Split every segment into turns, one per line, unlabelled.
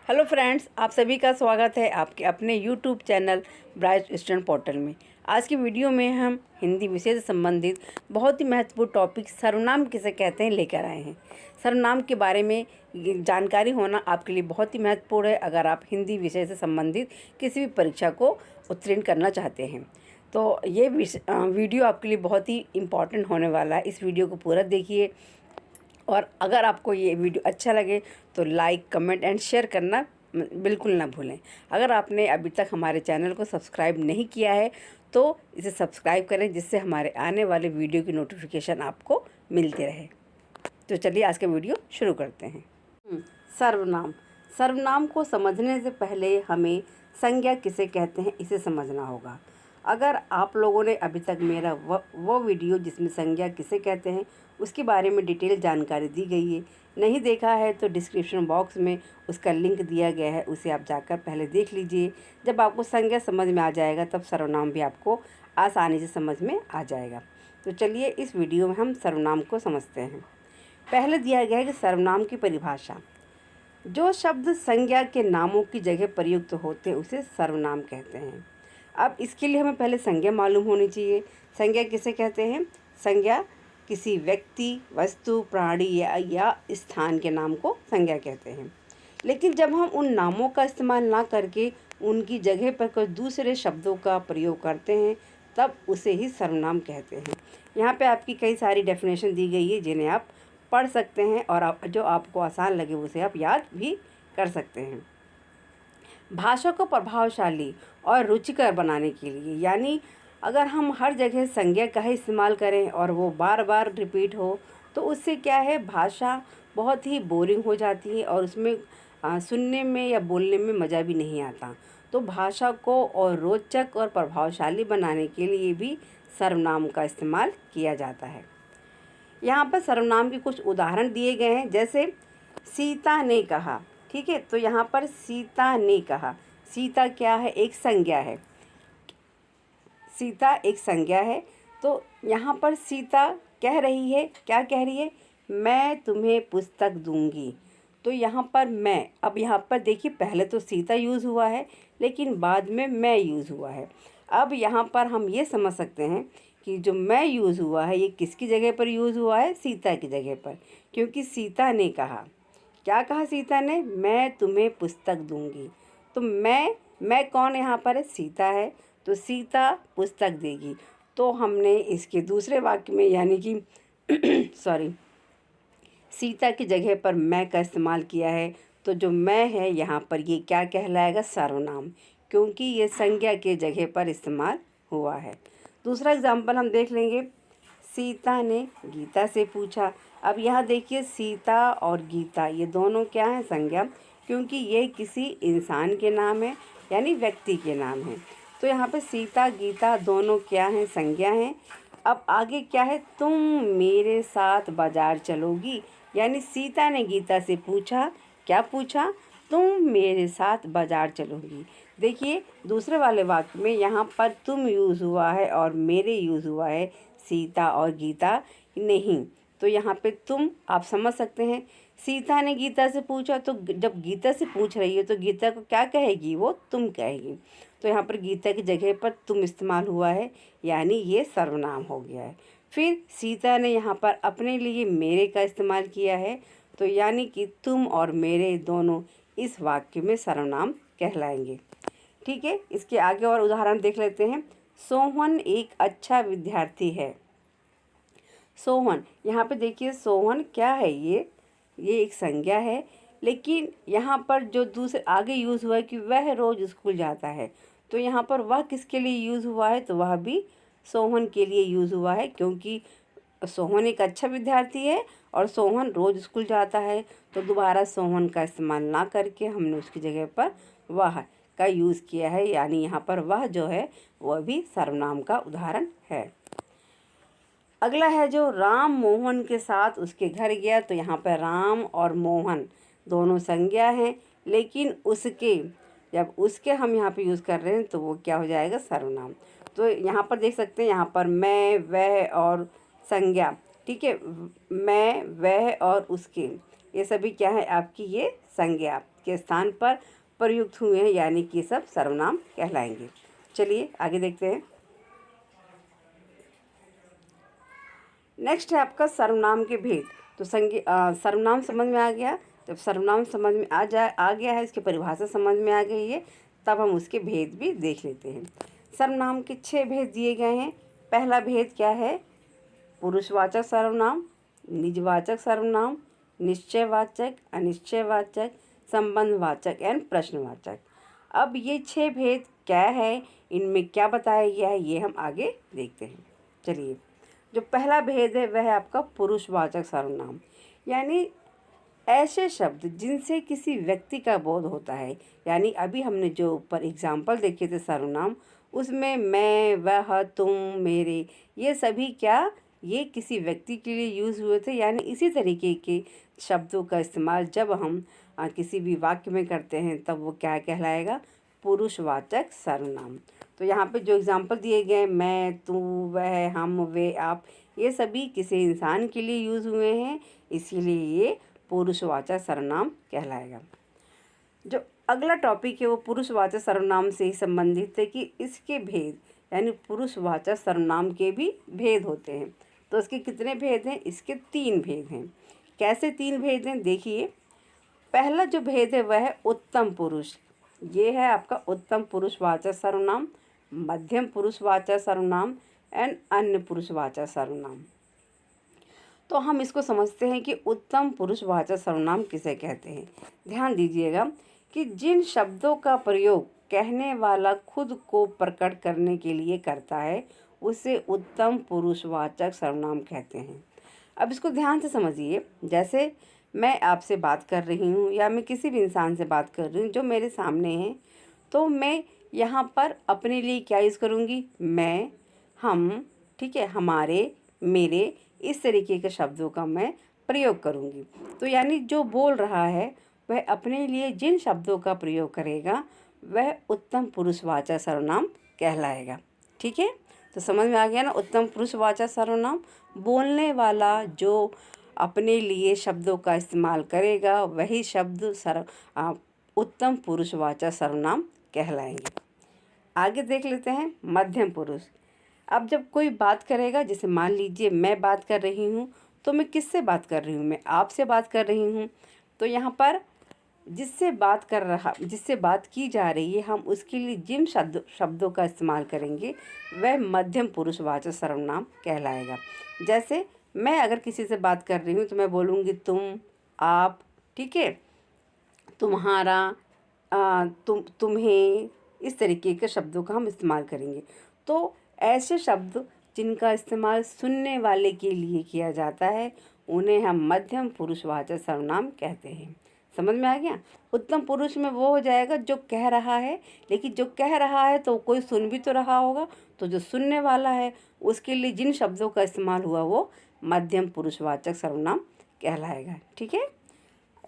Hello friends, आप सभी का स्वागत है आपके अपने YouTube channel bright student portal में। आज की वीडियो में हम हिंदी विषय से संबंधित बहुत ही महत्वपूर्ण टॉपिक सर्वनाम किसे कहते हैं लेकर आए हैं। सर्वनाम के बारे में जानकारी होना आपके लिए बहुत ही महत्वपूर्ण है अगर आप हिंदी विषय से संबंधित किसी भी परीक्षा को उत्तीर्ण करना चाहते हैं। तो ये वीडियो आपके लिए बहुत ही इम्पॉर्टेंट होने वाला है। इस वीडियो को पूरा देखिए और अगर आपको ये वीडियो अच्छा लगे तो लाइक, कमेंट एंड शेयर करना बिल्कुल ना भूलें। अगर आपने अभी तक हमारे चैनल को सब्सक्राइब नहीं किया है तो इसे सब्सक्राइब करें, जिससे हमारे आने वाले वीडियो की नोटिफिकेशन आपको मिलती रहे। तो चलिए आज का वीडियो शुरू करते हैं। सर्वनाम। सर्वनाम को समझने से पहले हमें संज्ञा किसे कहते हैं इसे समझना होगा। अगर आप लोगों ने अभी तक मेरा वो वीडियो जिसमें संज्ञा किसे कहते हैं उसके बारे में डिटेल जानकारी दी गई है नहीं देखा है तो डिस्क्रिप्शन बॉक्स में उसका लिंक दिया गया है, उसे आप जाकर पहले देख लीजिए। जब आपको संज्ञा समझ में आ जाएगा तब सर्वनाम भी आपको आसानी से समझ में आ जाएगा। तो चलिए इस वीडियो में हम सर्वनाम को समझते हैं। पहले दिया गया है कि सर्वनाम की परिभाषा। जो शब्द संज्ञा के नामों की जगह प्रयुक्त होते हैं उसे सर्वनाम कहते हैं। अब इसके लिए हमें पहले संज्ञा मालूम होनी चाहिए। संज्ञा किसे कहते हैं? संज्ञा किसी व्यक्ति, वस्तु, प्राणी या स्थान के नाम को संज्ञा कहते हैं। लेकिन जब हम उन नामों का इस्तेमाल ना करके उनकी जगह पर कुछ दूसरे शब्दों का प्रयोग करते हैं तब उसे ही सर्वनाम कहते हैं। यहाँ पे आपकी कई सारी डेफिनेशन दी गई है जिन्हें आप पढ़ सकते हैं और जो आपको आसान लगे उसे आप याद भी कर सकते हैं। भाषा को प्रभावशाली और रुचिकर बनाने के लिए, यानी अगर हम हर जगह संज्ञा का ही इस्तेमाल करें और वो बार बार रिपीट हो तो उससे क्या है, भाषा बहुत ही बोरिंग हो जाती है और उसमें सुनने में या बोलने में मज़ा भी नहीं आता। तो भाषा को और रोचक और प्रभावशाली बनाने के लिए भी सर्वनाम का इस्तेमाल किया जाता है। यहाँ पर सर्वनाम के कुछ उदाहरण दिए गए हैं, जैसे सीता ने कहा। ठीक है, तो यहाँ पर सीता ने कहा, सीता क्या है? एक संज्ञा है। सीता एक संज्ञा है। तो यहाँ पर सीता कह रही है, क्या कह रही है? मैं तुम्हें पुस्तक दूंगी। तो यहाँ पर मैं, अब यहाँ पर देखिए पहले तो सीता यूज़ हुआ है लेकिन बाद में मैं यूज़ हुआ है। अब यहाँ पर हम ये समझ सकते हैं कि जो मैं यूज़ हुआ है ये किसकी जगह पर यूज़ हुआ है? सीता की जगह पर, क्योंकि सीता ने कहा, क्या कहा सीता ने? मैं तुम्हें पुस्तक दूंगी। तो मैं कौन यहाँ पर है? सीता है। तो सीता पुस्तक देगी। तो हमने इसके दूसरे वाक्य में यानी कि सीता की जगह पर मैं का इस्तेमाल किया है। तो जो मैं है यहाँ पर ये क्या कहलाएगा? सर्वनाम, क्योंकि ये संज्ञा के जगह पर इस्तेमाल हुआ है। दूसरा एग्जाम्पल हम देख लेंगे। सीता ने गीता से पूछा। अब यहाँ देखिए सीता और गीता ये दोनों क्या हैं? संज्ञा, क्योंकि ये किसी इंसान के नाम है यानी व्यक्ति के नाम है। तो यहाँ पे सीता गीता दोनों क्या हैं? संज्ञा हैं। अब आगे क्या है? तुम मेरे साथ बाजार चलोगी, यानी सीता ने गीता से पूछा, क्या पूछा? तुम मेरे साथ बाजार चलोगी। देखिए दूसरे वाले वाक्य में यहाँ पर तुम यूज़ हुआ है और मेरे यूज़ हुआ है, सीता और गीता नहीं। तो यहाँ पे तुम आप समझ सकते हैं, सीता ने गीता से पूछा तो जब गीता से पूछ रही है तो गीता को क्या कहेगी? वो तुम कहेगी। तो यहाँ पर गीता की जगह पर तुम इस्तेमाल हुआ है, यानी ये सर्वनाम हो गया है। फिर सीता ने यहाँ पर अपने लिए मेरे का इस्तेमाल किया है, तो यानी कि तुम और मेरे दोनों इस वाक्य में सर्वनाम कहलाएंगे। ठीक है, इसके आगे और उदाहरण देख लेते हैं। सोहन एक अच्छा विद्यार्थी है। सोहन, यहाँ पे देखिए सोहन क्या है? ये एक संज्ञा है, लेकिन यहाँ पर जो दूसरे आगे यूज़ हुआ है कि वह रोज़ स्कूल जाता है। तो यहाँ पर वह किसके लिए यूज़ हुआ है? तो वह भी सोहन के लिए यूज़ हुआ है, क्योंकि सोहन एक अच्छा विद्यार्थी है और सोहन रोज़ स्कूल जाता है। तो दोबारा सोहन का इस्तेमाल ना करके हमने उसकी जगह पर वह का यूज़ किया है, यानी यहाँ पर वह जो है वह भी सर्वनाम का उदाहरण है। अगला है जो राम मोहन के साथ उसके घर गया। तो यहाँ पर राम और मोहन दोनों संज्ञा हैं, लेकिन उसके, जब उसके हम यहाँ पे यूज़ कर रहे हैं तो वो क्या हो जाएगा? सर्वनाम। तो यहाँ पर देख सकते हैं, यहाँ पर मैं, वह और संज्ञा। ठीक है, मैं, वह और उसके, ये सभी क्या है? आपकी ये संज्ञा। के स्थान पर प्रयुक्त हुए हैं, यानी कि सब सर्वनाम कहलाएंगे। चलिए आगे देखते हैं। नेक्स्ट है आपका सर्वनाम के भेद। तो सर्वनाम समझ में आ गया। जब सर्वनाम समझ में आ गया है, इसकी परिभाषा समझ में आ गई है, तब हम उसके भेद भी देख लेते हैं। सर्वनाम के 6 भेद दिए गए हैं। पहला भेद क्या है? पुरुषवाचक सर्वनाम, निजवाचक सर्वनाम, निश्चयवाचक, अनिश्चयवाचक, संबंधवाचक एंड प्रश्नवाचक। अब ये 6 भेद क्या है, इनमें क्या बताया गया है, ये हम आगे देखते हैं। चलिए, जो पहला भेद है वह है आपका पुरुषवाचक सर्वनाम, यानी ऐसे शब्द जिनसे किसी व्यक्ति का बोध होता है। यानी अभी हमने जो ऊपर एग्जाम्पल देखे थे सर्वनाम, उसमें मैं, वह, तुम, मेरे, ये सभी क्या, ये किसी व्यक्ति के लिए यूज़ हुए थे। यानी इसी तरीके के शब्दों का इस्तेमाल जब हम किसी भी वाक्य में करते हैं, तब वो क्या कहलाएगा? पुरुषवाचक सर्वनाम। तो यहाँ पे जो एग्जाम्पल दिए गए, मैं, तू, वह, हम, वे, आप, ये सभी किसी इंसान के लिए यूज़ हुए हैं, इसीलिए ये पुरुषवाचक सर्वनाम कहलाएगा। जो अगला टॉपिक है वो पुरुषवाचक सर्वनाम से ही संबंधित है कि इसके भेद, यानी पुरुषवाचक सर्वनाम के भी भेद होते हैं। तो इसके कितने भेद हैं? इसके 3 भेद हैं। कैसे 3 भेद हैं? देखिए, पहला जो भेद है वह है उत्तम पुरुष। ये है आपका उत्तम पुरुषवाचक सर्वनाम, मध्यम पुरुषवाचक सर्वनाम एंड अन्य पुरुषवाचक सर्वनाम। तो हम इसको समझते हैं कि उत्तम पुरुषवाचक सर्वनाम किसे कहते हैं। ध्यान दीजिएगा कि जिन शब्दों का प्रयोग कहने वाला खुद को प्रकट करने के लिए करता है, उसे उत्तम पुरुषवाचक सर्वनाम कहते हैं। अब इसको ध्यान से समझिए। जैसे मैं आपसे बात कर रही हूँ, या मैं किसी भी इंसान से बात कर रही हूँ जो मेरे सामने है, तो मैं यहाँ पर अपने लिए क्या यूज़ करूँगी? मैं, हम, ठीक है, हमारे, मेरे, इस तरीके के शब्दों का मैं प्रयोग करूँगी। तो यानी जो बोल रहा है वह अपने लिए जिन शब्दों का प्रयोग करेगा, वह उत्तम पुरुषवाचक सर्वनाम कहलाएगा। ठीक है, तो समझ में आ गया ना? उत्तम पुरुषवाचक सर्वनाम, बोलने वाला जो अपने लिए शब्दों का इस्तेमाल करेगा, वही शब्द उत्तम पुरुषवाचक सर्वनाम कहलाएंगे। आगे देख लेते हैं मध्यम पुरुष। अब जब कोई बात करेगा, जैसे मान लीजिए मैं बात कर रही हूँ, तो मैं किससे बात कर रही हूँ? मैं आपसे बात कर रही हूँ। तो यहाँ पर जिससे बात की जा रही है, हम उसके लिए जिन शब्दों का इस्तेमाल करेंगे, वह मध्यम पुरुषवाचक सर्वनाम कहलाएगा। जैसे मैं अगर किसी से बात कर रही हूँ तो मैं बोलूँगी तुम, आप, ठीक है, तुम्हारा, तुम्हें, इस तरीके के शब्दों का हम इस्तेमाल करेंगे। तो ऐसे शब्द जिनका इस्तेमाल सुनने वाले के लिए किया जाता है, उन्हें हम मध्यम पुरुषवाचक सर्वनाम कहते हैं। समझ में आ गया? उत्तम पुरुष में वो हो जाएगा जो कह रहा है, लेकिन जो कह रहा है तो कोई सुन भी तो रहा होगा, तो जो सुनने वाला है उसके लिए जिन शब्दों का इस्तेमाल हुआ वो मध्यम पुरुषवाचक सर्वनाम कहलाएगा। ठीक है,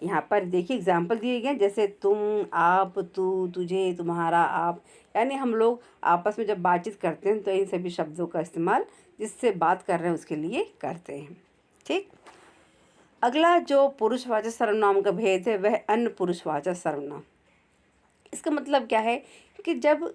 यहाँ पर देखिए एग्जाम्पल दिए गए, जैसे तुम, आप, तू, तुझे, तुम्हारा, आप, यानी हम लोग आपस में जब बातचीत करते हैं तो इन सभी शब्दों का इस्तेमाल जिससे बात कर रहे हैं उसके लिए करते हैं। ठीक, अगला जो पुरुषवाचक सर्वनाम का भेद है वह अन्य पुरुषवाचक सर्वनाम। इसका मतलब क्या है कि जब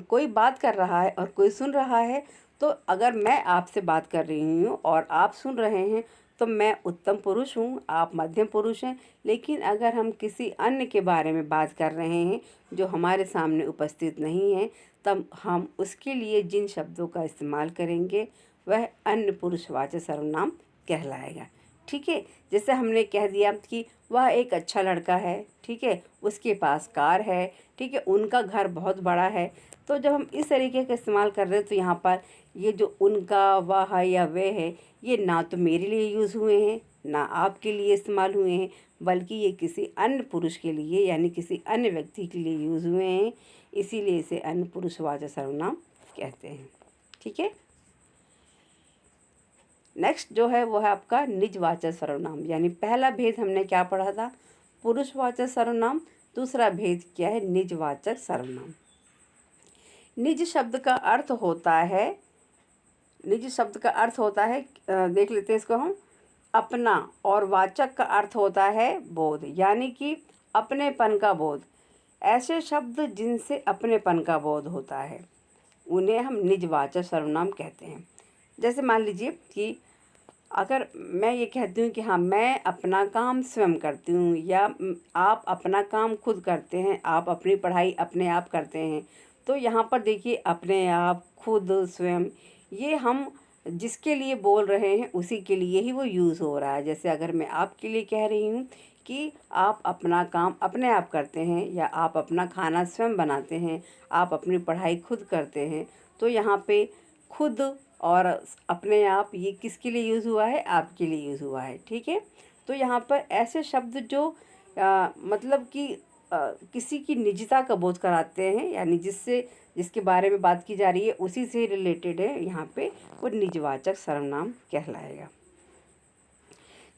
कोई बात कर रहा है और कोई सुन रहा है, तो अगर मैं आपसे बात कर रही हूँ और आप सुन रहे हैं, तो मैं उत्तम पुरुष हूँ, आप मध्यम पुरुष हैं। लेकिन अगर हम किसी अन्य के बारे में बात कर रहे हैं जो हमारे सामने उपस्थित नहीं है, तब हम उसके लिए जिन शब्दों का इस्तेमाल करेंगे वह अन्य पुरुषवाचक सर्वनाम कहलाएगा। ठीक है, जैसे हमने कह दिया कि वह एक अच्छा लड़का है, ठीक है, उसके पास कार है, ठीक है, उनका घर बहुत बड़ा है। तो जब हम इस तरीके का इस्तेमाल कर रहे हैं, तो यहाँ पर ये जो उनका, वह या वे है, ये ना तो मेरे लिए यूज़ हुए हैं, ना आपके लिए इस्तेमाल हुए हैं, बल्कि ये किसी अन्य पुरुष के लिए, यानी किसी अन्य व्यक्ति के लिए यूज़ हुए हैं। इसीलिए इसे अन्य पुरुषवाचक सर्वनाम कहते हैं। ठीक है, नेक्स्ट जो है वो है आपका निजवाचक सर्वनाम। यानी पहला भेद हमने क्या पढ़ा था? पुरुषवाचक सर्वनाम। दूसरा भेद क्या है? निजवाचक सर्वनाम। निज शब्द का अर्थ होता है, देख लेते हैं इसको हम, अपना, और वाचक का अर्थ होता है बोध। यानी कि अपनेपन का बोध। ऐसे शब्द जिनसे अपनेपन का बोध होता है उन्हें हम निजवाचक सर्वनाम कहते हैं। जैसे मान लीजिए कि अगर मैं ये कहती हूँ कि हाँ मैं अपना काम स्वयं करती हूँ, या आप अपना काम खुद करते हैं, आप अपनी पढ़ाई अपने आप करते हैं, तो यहाँ पर देखिए अपने आप, खुद, स्वयं, ये हम जिसके लिए बोल रहे हैं उसी के लिए ही वो यूज़ हो रहा है। जैसे अगर मैं आपके लिए कह रही हूँ कि आप अपना काम अपने आप करते हैं, या आप अपना खाना स्वयं बनाते हैं, आप अपनी पढ़ाई खुद करते हैं, तो यहाँ पे खुद और अपने आप ये किसके लिए यूज़ हुआ है? आपके लिए यूज़ हुआ है। ठीक है, तो यहाँ पर ऐसे शब्द जो मतलब कि किसी की निजता का बोध कराते हैं, यानी जिसके बारे में बात की जा रही है उसी से रिलेटेड है, यहाँ पे वो निजवाचक सर्वनाम कहलाएगा।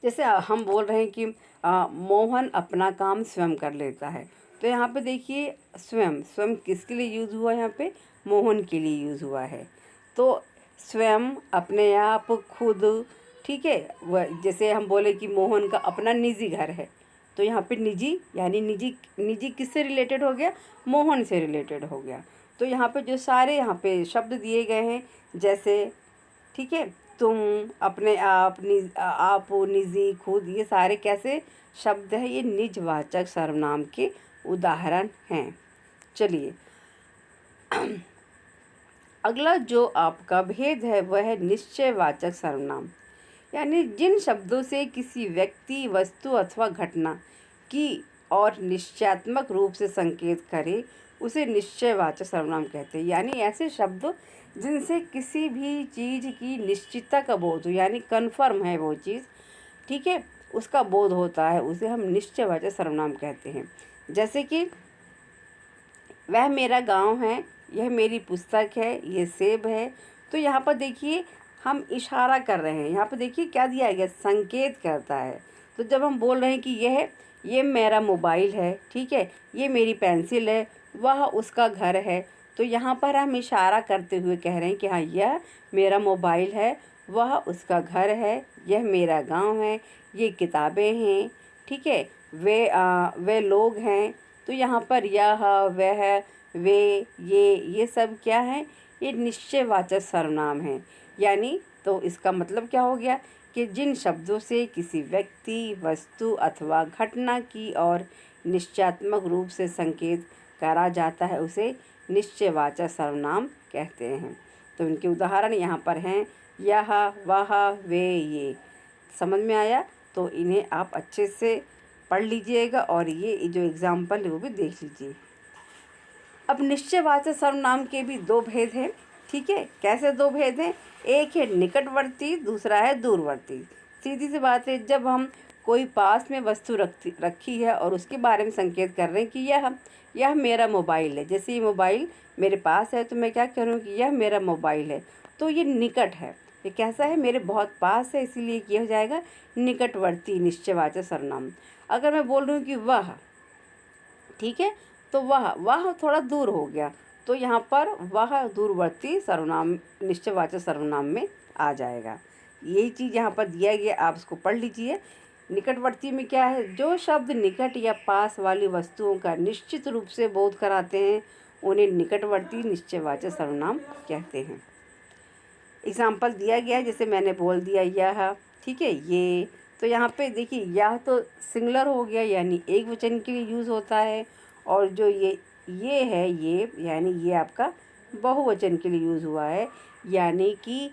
जैसे हम बोल रहे हैं कि मोहन अपना काम स्वयं कर लेता है, तो यहाँ पे देखिए स्वयं स्वयं किसके लिए यूज़ हुआ है? यहाँ पे मोहन के लिए यूज़ हुआ है। तो स्वयं, अपने आप, खुद, ठीक है। वह जैसे हम बोले कि मोहन का अपना निजी घर है, तो यहाँ पे निजी यानी निजी निजी किससे रिलेटेड हो गया? मोहन से रिलेटेड हो गया। तो यहाँ पे जो सारे यहाँ पे शब्द दिए गए हैं, जैसे ठीक है, तुम, अपने आप, आप, निजी, खुद, ये सारे कैसे शब्द हैं? ये निजवाचक सर्वनाम के उदाहरण हैं। चलिए अगला जो आपका भेद है वह है निश्चयवाचक सर्वनाम। यानी जिन शब्दों से किसी व्यक्ति, वस्तु अथवा घटना की और निश्चयात्मक रूप से संकेत करे उसे निश्चयवाचक सर्वनाम कहते हैं। यानी ऐसे शब्द जिनसे किसी भी चीज़ की निश्चितता का बोध हो, यानी कन्फर्म है वो चीज़, ठीक है, उसका बोध होता है, उसे हम निश्चयवाचक सर्वनाम कहते हैं। जैसे कि वह मेरा गांव है, यह मेरी पुस्तक है, ये सेब है। तो यहाँ पर देखिए हम इशारा कर रहे हैं, यहाँ पर देखिए क्या दिया गया? संकेत करता है। तो जब हम बोल रहे हैं कि ये मेरा मोबाइल है, ठीक है, ये मेरी पेंसिल है, वह उसका घर है, तो यहाँ पर हम इशारा करते हुए कह रहे हैं कि हाँ यह मेरा मोबाइल है, वह उसका घर है, यह मेरा गांव है, ये किताबें हैं, ठीक है, वे लोग हैं। तो यहाँ पर यह, वह, वे, ये सब क्या है? ये निश्चयवाचक सर्वनाम हैं। यानी तो इसका मतलब क्या हो गया कि जिन शब्दों से किसी व्यक्ति, वस्तु अथवा घटना की और निश्चयात्मक रूप से संकेत करा जाता है उसे निश्चयवाचक सर्वनाम कहते हैं। तो इनके उदाहरण यहाँ पर हैं यह, वह, वे, ये। समझ में आया? तो इन्हें आप अच्छे से पढ़ लीजिएगा और ये जो एग्जाम्पल है वो भी देख लीजिए। अब निश्चयवाचक सर्वनाम के भी दो भेद हैं, ठीक है। कैसे दो भेद हैं? एक है निकटवर्ती, दूसरा है दूरवर्ती। सीधी सी बात है, जब हम कोई पास में वस्तु रखी है और उसके बारे में संकेत कर रहे हैं कि यह मेरा मोबाइल है, जैसे ये मोबाइल मेरे पास है तो मैं क्या कह रहा हूँ कि यह मेरा मोबाइल है, तो ये निकट है, ये कैसा है? मेरे बहुत पास है, इसीलिए किया हो जाएगा निकटवर्ती निश्चयवाचक सर्वनाम। अगर मैं बोल रही हूँ कि वह, ठीक है, तो वह थोड़ा दूर हो गया, तो यहाँ पर वह दूरवर्ती सर्वनाम निश्चयवाचक सर्वनाम में आ जाएगा। यही चीज़ यहाँ पर दिया गया, आप इसको पढ़ लीजिए। निकटवर्ती में क्या है? जो शब्द निकट या पास वाली वस्तुओं का निश्चित रूप से बोध कराते हैं उन्हें निकटवर्ती निश्चयवाचक सर्वनाम कहते हैं। एग्जाम्पल दिया गया है, जैसे मैंने बोल दिया यह, ठीक है, ये। तो यहाँ पे देखिए यह तो सिंगुलर हो गया, यानी एक वचन के लिए यूज़ होता है, और जो ये है, ये यानी ये आपका बहुवचन के लिए यूज़ हुआ है। यानी कि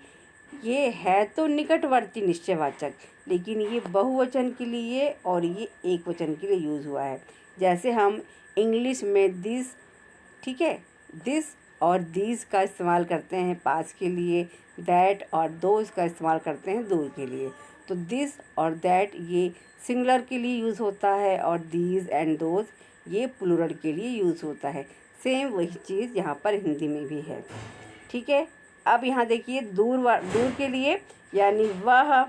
ये है तो निकटवर्ती निश्चयवाचक, लेकिन ये बहुवचन के लिए और ये एक वचन के लिए यूज़ हुआ है। जैसे हम इंग्लिश में दिस, ठीक है, दिस और दीज का इस्तेमाल करते हैं पास के लिए, दैट और दोज का इस्तेमाल करते हैं दूर के लिए। तो दिस और दैट ये सिंगुलर के लिए यूज़ होता है, और दीज एंड दोज ये प्लूरल के लिए यूज़ होता है। सेम वही चीज़ यहाँ पर हिंदी में भी है, ठीक है। अब यहाँ देखिए दूर के लिए, यानी वह,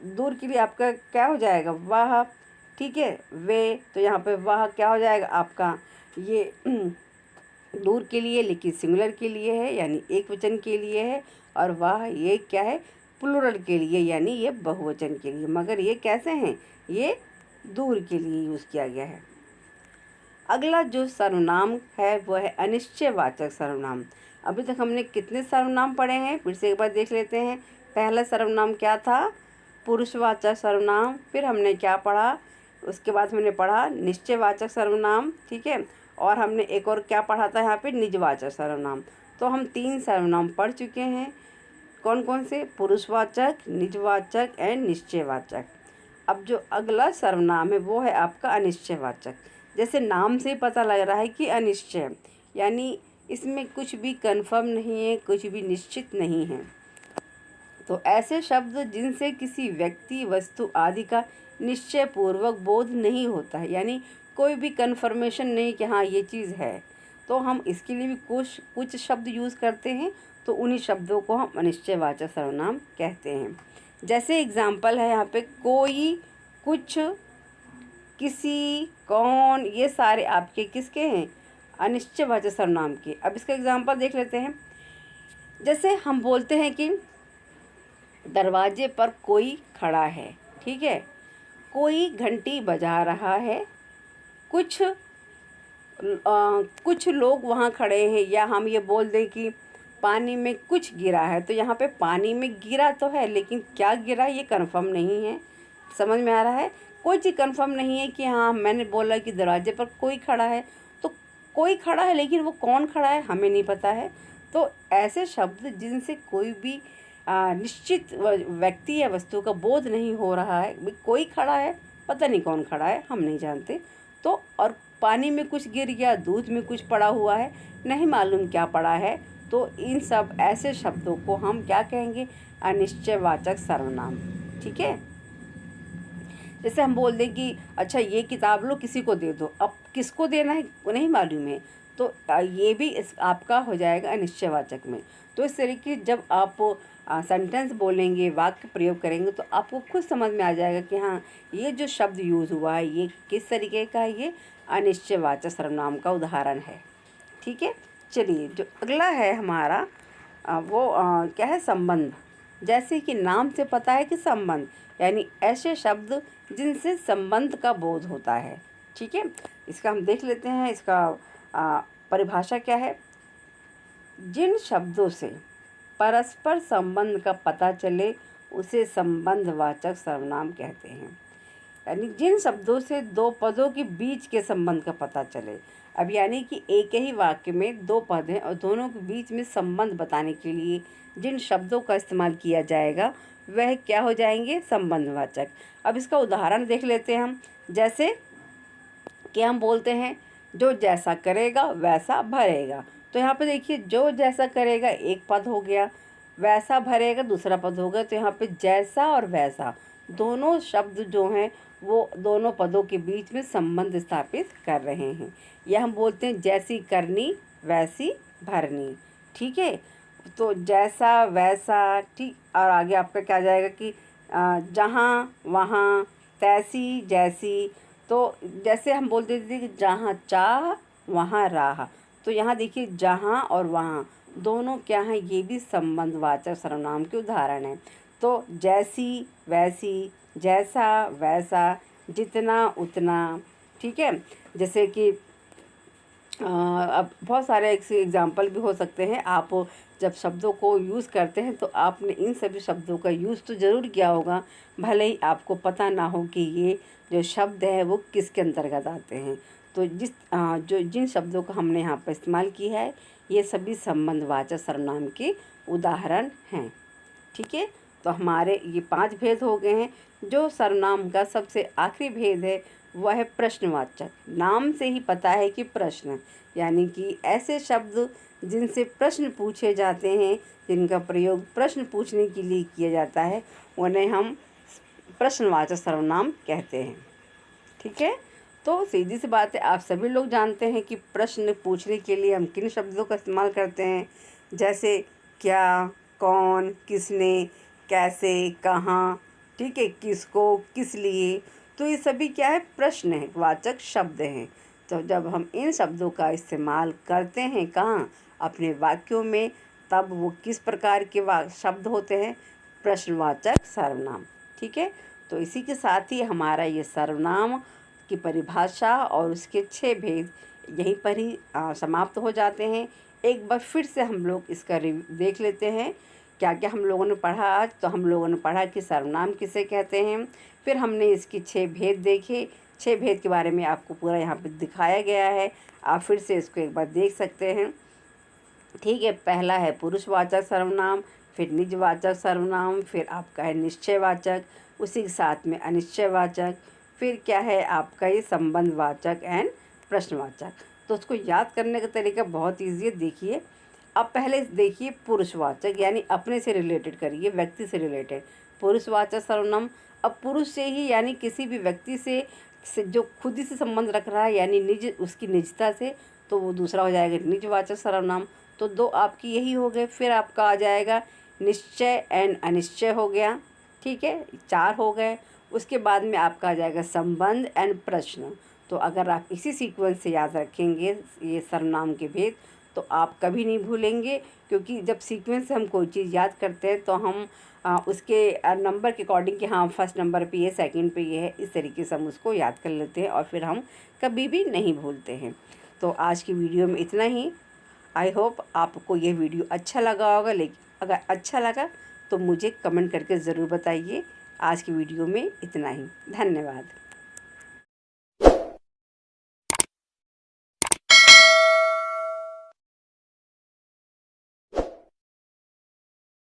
दूर के लिए आपका क्या हो जाएगा? वह, ठीक है, वे। तो यहाँ पे वह क्या हो जाएगा आपका? ये दूर के लिए, लेकिन सिंगुलर के लिए है, यानी एक वचन के लिए है, और वह ये क्या है? प्लूरल के लिए, यानी ये बहुवचन के लिए। मगर ये कैसे हैं? ये दूर के लिए यूज़ किया गया है। अगला जो सर्वनाम है वो है अनिश्चयवाचक सर्वनाम। अभी तक हमने कितने सर्वनाम पढ़े हैं, फिर से एक बार देख लेते हैं। पहला सर्वनाम क्या था? पुरुषवाचक सर्वनाम। फिर हमने क्या पढ़ा? उसके बाद हमने पढ़ा निश्चयवाचक सर्वनाम, ठीक है। और हमने एक और क्या पढ़ा था यहाँ पे? निजवाचक सर्वनाम। तो हम 3 सर्वनाम पढ़ चुके हैं। कौन कौन से? पुरुषवाचक, निजवाचक एंड निश्चयवाचक। अब जो अगला सर्वनाम है वो है आपका अनिश्चयवाचक। जैसे नाम से ही पता लग रहा है कि अनिश्चय, यानी इसमें कुछ भी कन्फर्म नहीं है, कुछ भी निश्चित नहीं है। तो ऐसे शब्द जिनसे किसी व्यक्ति, वस्तु आदि का निश्चय पूर्वक बोध नहीं होता है, यानी कोई भी कन्फर्मेशन नहीं कि हाँ ये चीज़ है, तो हम इसके लिए भी कुछ शब्द यूज़ करते हैं। तो उन्हीं शब्दों को हम अनिश्चयवाचक सर्वनाम कहते हैं। जैसे एग्जाम्पल है यहाँ पे कोई, कुछ, किसी, कौन, ये सारे आपके किसके हैं? अनिश्चयवाचक सर्वनाम के। अब इसका एग्जाम्पल देख लेते हैं। जैसे हम बोलते हैं कि दरवाजे पर कोई खड़ा है, ठीक है। कोई घंटी बजा रहा है, कुछ लोग वहाँ खड़े हैं, या हम ये बोल दें कि पानी में कुछ गिरा है। तो यहाँ पे पानी में गिरा तो है, लेकिन क्या गिरा ये कंफर्म नहीं है। समझ में आ रहा है? कोई चीज़ कंफर्म नहीं है कि हाँ, मैंने बोला कि दरवाजे पर कोई खड़ा है, तो कोई खड़ा है, लेकिन वो कौन खड़ा है हमें नहीं पता है। तो ऐसे शब्द जिनसे कोई भी निश्चित व्यक्ति या वस्तु का बोध नहीं हो रहा है, कोई खड़ा है, पता नहीं कौन खड़ा है, हम नहीं जानते। तो और पानी में कुछ गिर गया, दूध में कुछ पड़ा हुआ है, नहीं मालूम क्या पड़ा है। तो इन सब ऐसे शब्दों को हम क्या कहेंगे? अनिश्चयवाचक सर्वनाम, ठीक है। जैसे हम बोल दें कि अच्छा ये किताब लो, किसी को दे दो। अब किसको देना है वो नहीं मालूम है, तो ये भी आपका हो जाएगा अनिश्चयवाचक में। तो इस तरीके जब आप सेंटेंस बोलेंगे, वाक्य प्रयोग करेंगे, तो आपको खुद समझ में आ जाएगा कि हाँ, ये जो शब्द यूज़ हुआ है ये किस तरीके का है, ये अनिश्चयवाचक सर्वनाम का उदाहरण है, ठीक है। चलिए, जो अगला है हमारा वो क्या है? संबंध। जैसे कि नाम से पता है कि संबंध, यानी ऐसे शब्द जिनसे संबंध का बोध होता है, ठीक है। इसका हम देख लेते हैं, इसका परिभाषा क्या है? जिन शब्दों से परस्पर संबंध का पता चले उसे संबंधवाचक सर्वनाम कहते हैं। यानी जिन शब्दों से दो पदों के बीच के संबंध का पता चले। अब यानी कि एक ही वाक्य में दो पद हैं और दोनों के बीच में संबंध बताने के लिए जिन शब्दों का इस्तेमाल किया जाएगा वह क्या हो जाएंगे? संबंधवाचक। अब इसका उदाहरण देख लेते हैं हम। जैसे कि हम बोलते हैं जो जैसा करेगा वैसा भरेगा। तो यहाँ पे देखिए, जो जैसा करेगा एक पद हो गया, वैसा भरेगा दूसरा पद हो गया। तो यहाँ पे जैसा और वैसा दोनों शब्द जो हैं वो दोनों पदों के बीच में संबंध स्थापित कर रहे हैं। या हम बोलते हैं जैसी करनी वैसी भरनी, ठीक है। तो जैसा वैसा, ठीक। और आगे आपका क्या जाएगा कि जहाँ वहाँ, तैसी जैसी। तो जैसे हम बोलते थे कि जहाँ चाह वहाँ राह। तो यहाँ देखिए, जहाँ और वहाँ दोनों क्या हैं? ये भी संबंधवाचक सर्वनाम के उदाहरण हैं। तो जैसी वैसी, जैसा वैसा, जितना उतना, ठीक है। जैसे कि अब बहुत सारे एग्जाम्पल भी हो सकते हैं। आप जब शब्दों को यूज़ करते हैं तो आपने इन सभी शब्दों का यूज़ तो ज़रूर किया होगा, भले ही आपको पता ना हो कि ये जो शब्द है वो किसके अंतर्गत आते हैं। तो जिन शब्दों का हमने यहाँ पर इस्तेमाल किया है ये सभी संबंधवाचक सर्वनाम के उदाहरण हैं, ठीक है। तो हमारे ये 5 भेद हो गए हैं। जो सर्वनाम का सबसे आखिरी भेद है वह है प्रश्नवाचक। नाम से ही पता है कि प्रश्न, यानी कि ऐसे शब्द जिनसे प्रश्न पूछे जाते हैं, जिनका प्रयोग प्रश्न पूछने के लिए किया जाता है, उन्हें हम प्रश्नवाचक सर्वनाम कहते हैं, ठीक है। तो सीधी सी बात है, आप सभी लोग जानते हैं कि प्रश्न पूछने के लिए हम किन शब्दों का इस्तेमाल करते हैं। जैसे क्या, कौन, किसने, कैसे, कहाँ, ठीक है, किसको, किस लिए। तो ये सभी क्या है? प्रश्न है वाचक शब्द हैं। तो जब हम इन शब्दों का इस्तेमाल करते हैं कहाँ? अपने वाक्यों में, तब वो किस प्रकार के शब्द होते हैं? प्रश्नवाचक सर्वनाम, ठीक है। तो इसी के साथ ही हमारा ये सर्वनाम की परिभाषा और उसके 6 भेद यहीं पर ही समाप्त हो जाते हैं। एक बार फिर से हम लोग इसका देख लेते हैं क्या क्या हम लोगों ने पढ़ा आज। तो हम लोगों ने पढ़ा कि सर्वनाम किसे कहते हैं, फिर हमने इसके 6 भेद देखे। 6 भेद के बारे में आपको पूरा यहाँ पे दिखाया गया है, आप फिर से इसको एक बार देख सकते हैं। ठीक है, पहला है पुरुषवाचक सर्वनाम, फिर निजवाचक सर्वनाम, फिर आपका है निश्चयवाचक, उसी के साथ में अनिश्चयवाचक, फिर क्या है आपका ये संबंधवाचक एंड प्रश्नवाचक। तो उसको याद करने का तरीका बहुत ईजी है। देखिए, अब पहले देखिए पुरुषवाचक यानी अपने से रिलेटेड करिए, व्यक्ति से रिलेटेड पुरुषवाचक सर्वनाम। अब पुरुष से ही यानी किसी भी व्यक्ति से जो खुद ही से संबंध रख रहा है यानी निज, उसकी निजता से, तो वो दूसरा हो जाएगा निजवाचक सर्वनाम। तो 2 आपकी यही हो गए। फिर आपका आ जाएगा निश्चय एंड अनिश्चय हो गया। ठीक है, 4 हो गए। उसके बाद में आपका आ जाएगा संबंध एंड प्रश्न। तो अगर आप इसी सीक्वेंस से याद रखेंगे ये सर्वनाम के भेद तो आप कभी नहीं भूलेंगे, क्योंकि जब सीक्वेंस से हम कोई चीज़ याद करते हैं तो हम उसके नंबर के अकॉर्डिंग कि हाँ फर्स्ट नंबर पे ये, सेकंड पे ये है, इस तरीके से हम उसको याद कर लेते हैं और फिर हम कभी भी नहीं भूलते हैं। तो आज की वीडियो में इतना ही। आई होप आपको ये वीडियो अच्छा लगा होगा, लेकिन अगर अच्छा लगा तो मुझे कमेंट करके ज़रूर बताइए। आज की वीडियो में इतना ही, धन्यवाद।